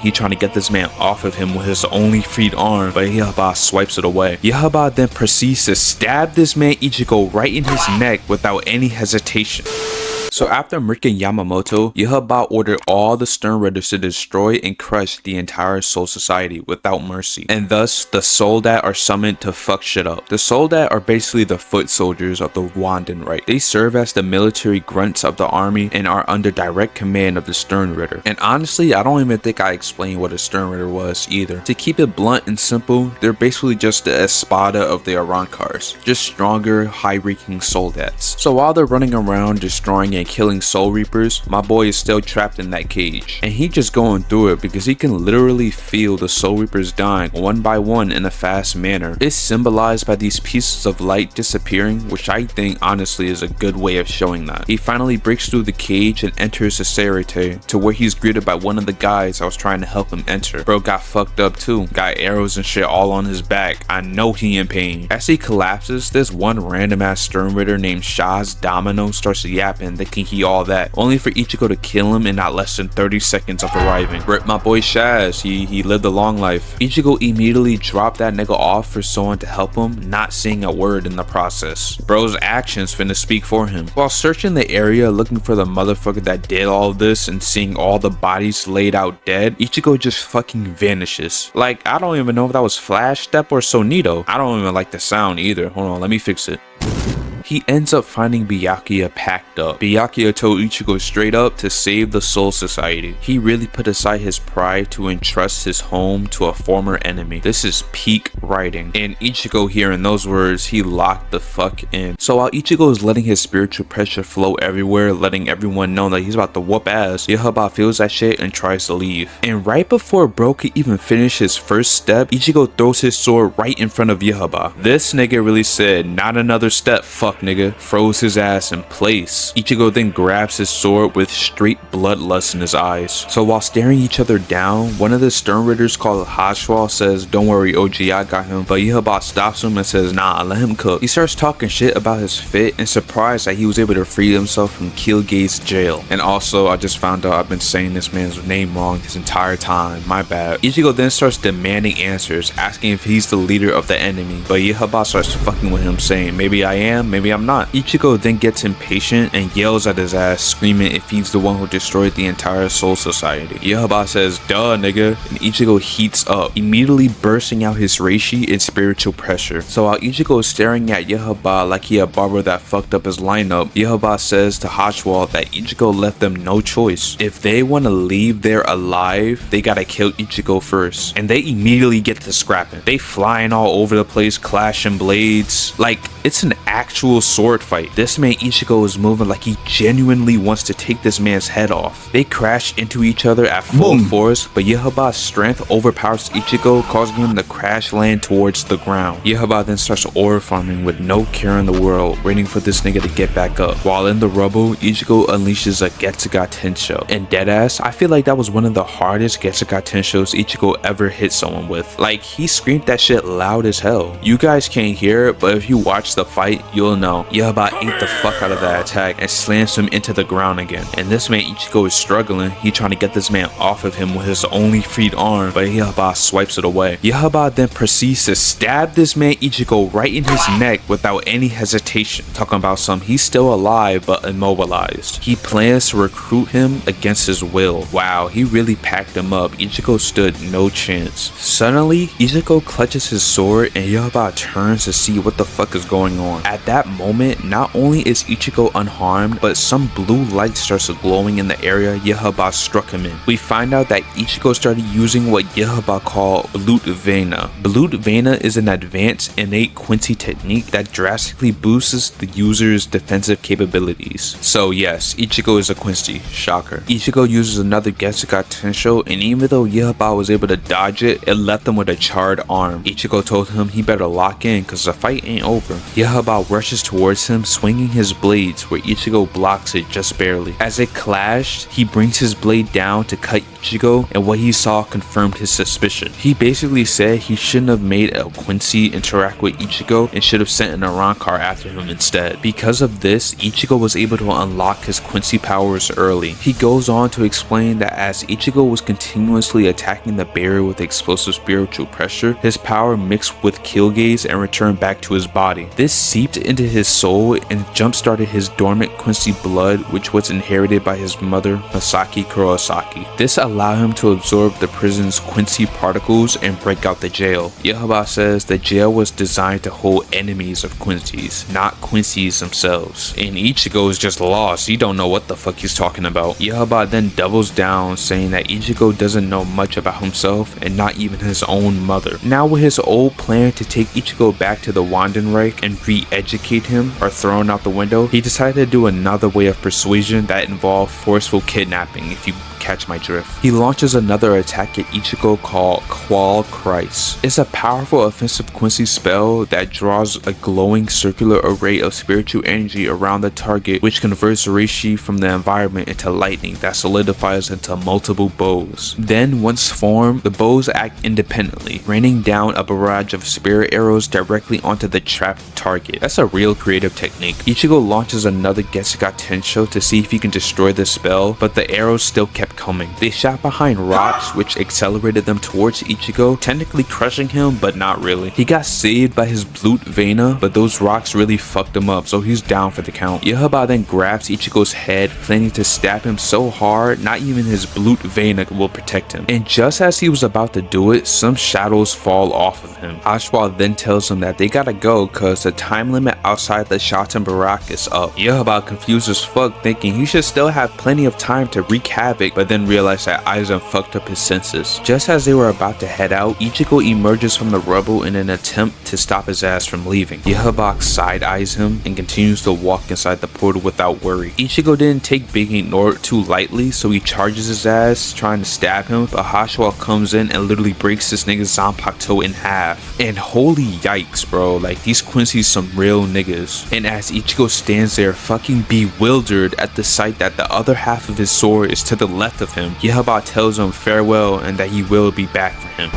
He trying to get this man off of him with his only freed arm, but Yhwach swipes it away. Yhwach then proceeds to stab this man Ichigo right in his neck without any hesitation. So after murking Yamamoto, Yhwach ordered all the Stern Ritters to destroy and crush the entire Soul Society without mercy. And thus, the Soldat are summoned to fuck shit up. The Soldat are basically the foot soldiers of the Wandenreich. They serve as the military grunts of the army and are under direct command of the Stern Ritter. And honestly, I don't even think I explained what a Stern Ritter was either. To keep it blunt and simple, they're basically just the Espada of the Arancars. Just stronger, high-ranking Soldats. So while they're running around destroying and killing Soul Reapers, my boy is still trapped in that cage. And he just going through it because he can literally feel the Soul Reapers dying one by one in a fast manner. It's symbolized by these pieces of light disappearing, which I think honestly is a good way of showing that. He finally breaks through the cage and enters the Serite, to where he's greeted by one of the guys I was trying to help him enter. Bro got fucked up too. Got arrows and shit all on his back. I know he in pain. As he collapses, this one random ass Stern Ritter named Shaz Domino starts yapping that he all that, only for Ichigo to kill him in not less than 30 seconds of arriving. Rip my boy Shaz, he lived a long life. Ichigo immediately dropped that nigga off for someone to help him, not saying a word in the process. Bro's actions finna speak for him. While searching the area looking for the motherfucker that did all of this and seeing all the bodies laid out dead, Ichigo just fucking vanishes. Like, I don't even know if that was Flash Step or Sonito. I don't even like the sound either. Hold on, let me fix it. He ends up finding Byakuya packed up. Byakuya told Ichigo straight up to save the Soul Society. He really put aside his pride to entrust his home to a former enemy. This is peak writing. And Ichigo hearing those words, he locked the fuck in. So while Ichigo is letting his spiritual pressure flow everywhere, letting everyone know that he's about to whoop ass, Yhwach feels that shit and tries to leave. And right before bro could even finish his first step, Ichigo throws his sword right in front of Yhwach. This nigga really said, not another step, fuck nigga, froze his ass in place. Ichigo then grabs his sword with straight bloodlust in his eyes. So while staring each other down, one of the Stern Ritters called Hashwal says, don't worry OG, I got him. But Yhwach stops him and says, nah, let him cook. He starts talking shit about his fit and surprised that he was able to free himself from Killgate's jail. And also, I just found out I've been saying this man's name wrong this entire time, my bad. Ichigo then starts demanding answers, asking if he's the leader of the enemy. But Yhwach starts fucking with him, saying, maybe I am, maybe I'm not. Ichigo then gets impatient and yells at his ass, screaming if he's the one who destroyed the entire Soul Society. Yhwach says, duh nigga, and Ichigo heats up, immediately bursting out his reishi and spiritual pressure. So while Ichigo is staring at Yhwach like he a barber that fucked up his lineup, Yhwach says to Hashwal that Ichigo left them no choice. If they want to leave there alive, they gotta kill Ichigo first. And they immediately get to scrapping. They flying all over the place, clashing blades. Like, it's an actual sword fight. This man Ichigo is moving like he genuinely wants to take this man's head off. They crash into each other at full force, but Yhwach's strength overpowers Ichigo, causing him to crash land towards the ground. Yhwach then starts ore farming with no care in the world, waiting for this nigga to get back up. While in the rubble, Ichigo unleashes a Getsuga Tensho. And deadass, I feel like that was one of the hardest Getsuga Tenshos Ichigo ever hit someone with. Like, he screamed that shit loud as hell. You guys can't hear it, but if you watch the fight, you'll know. Yhwach ate the fuck out of that attack and slams him into the ground again. And this man Ichigo is struggling. He trying to get this man off of him with his only freed arm, but Yhwach swipes it away. Yhwach then proceeds to stab this man Ichigo right in his neck without any hesitation. Talking about he's still alive but immobilized. He plans to recruit him against his will. Wow, he really packed him up. Ichigo stood no chance. Suddenly, Ichigo clutches his sword and Yhwach turns to see what the fuck is going on. At that moment, not only is Ichigo unharmed, but some blue light starts glowing in the area Yhwach struck him in. We find out that Ichigo started using what Yhwach called Blut Vena. Blut Vena is an advanced innate Quincy technique that drastically boosts the user's defensive capabilities. So yes, Ichigo is a Quincy, shocker. Ichigo uses another Getsuga Tensho, and even though Yhwach was able to dodge it, it left him with a charred arm. Ichigo told him he better lock in cause the fight ain't over. Yhwach rushes charges towards him, swinging his blades where Ichigo blocks it just barely. As it clashed, he brings his blade down to cut Ichigo, and what he saw confirmed his suspicion. He basically said he shouldn't have made a Quincy interact with Ichigo and should have sent an Arrancar after him instead. Because of this, Ichigo was able to unlock his Quincy powers early. He goes on to explain that as Ichigo was continuously attacking the barrier with explosive spiritual pressure, his power mixed with kill gaze and returned back to his body. This seeped into his soul and jump-started his dormant Quincy blood, which was inherited by his mother, Masaki Kurosaki. This allowed him to absorb the prison's Quincy particles and break out the jail. Yhwach says the jail was designed to hold enemies of Quincy's, not Quincy's themselves. And Ichigo is just lost. He don't know what the fuck he's talking about. Yhwach then doubles down, saying that Ichigo doesn't know much about himself and not even his own mother. Now with his old plan to take Ichigo back to the Wandenreich and re-educate him are thrown out the window, he decided to do another way of persuasion that involved forceful kidnapping, if you catch my drift. He launches another attack at Ichigo called Qual Christ. It's a powerful offensive Quincy spell that draws a glowing circular array of spiritual energy around the target, which converts Reishi from the environment into lightning that solidifies into multiple bows. Then once formed, the bows act independently, raining down a barrage of spirit arrows directly onto the trapped target. That's a real creative technique. Ichigo launches another Getsuga Tensho to see if he can destroy the spell, but the arrows still kept coming. They shot behind rocks, which accelerated them towards Ichigo, technically crushing him, but not really. He got saved by his Blut Vena, but those rocks really fucked him up, so he's down for the count. Yhwach then grabs Ichigo's head, planning to stab him so hard, not even his Blut Vena will protect him. And just as he was about to do it, some shadows fall off of him. Allll then tells him that they gotta go cause the time limit outside the Shoten Barak is up. Yhwach confused as fuck, thinking he should still have plenty of time to wreak havoc, but then realized that Aizen fucked up his senses. Just as they were about to head out, Ichigo emerges from the rubble in an attempt to stop his ass from leaving. Yhwach side-eyes him and continues to walk inside the portal without worry. Ichigo didn't take being ignored too lightly, so he charges his ass, trying to stab him, but Allll comes in and literally breaks this nigga's Zanpakuto in half. And holy yikes, bro, like these Quincy's some real niggas. And as Ichigo stands there fucking bewildered at the sight that the other half of his sword is to the left of him, Yhwach tells him farewell and that he will be back for him.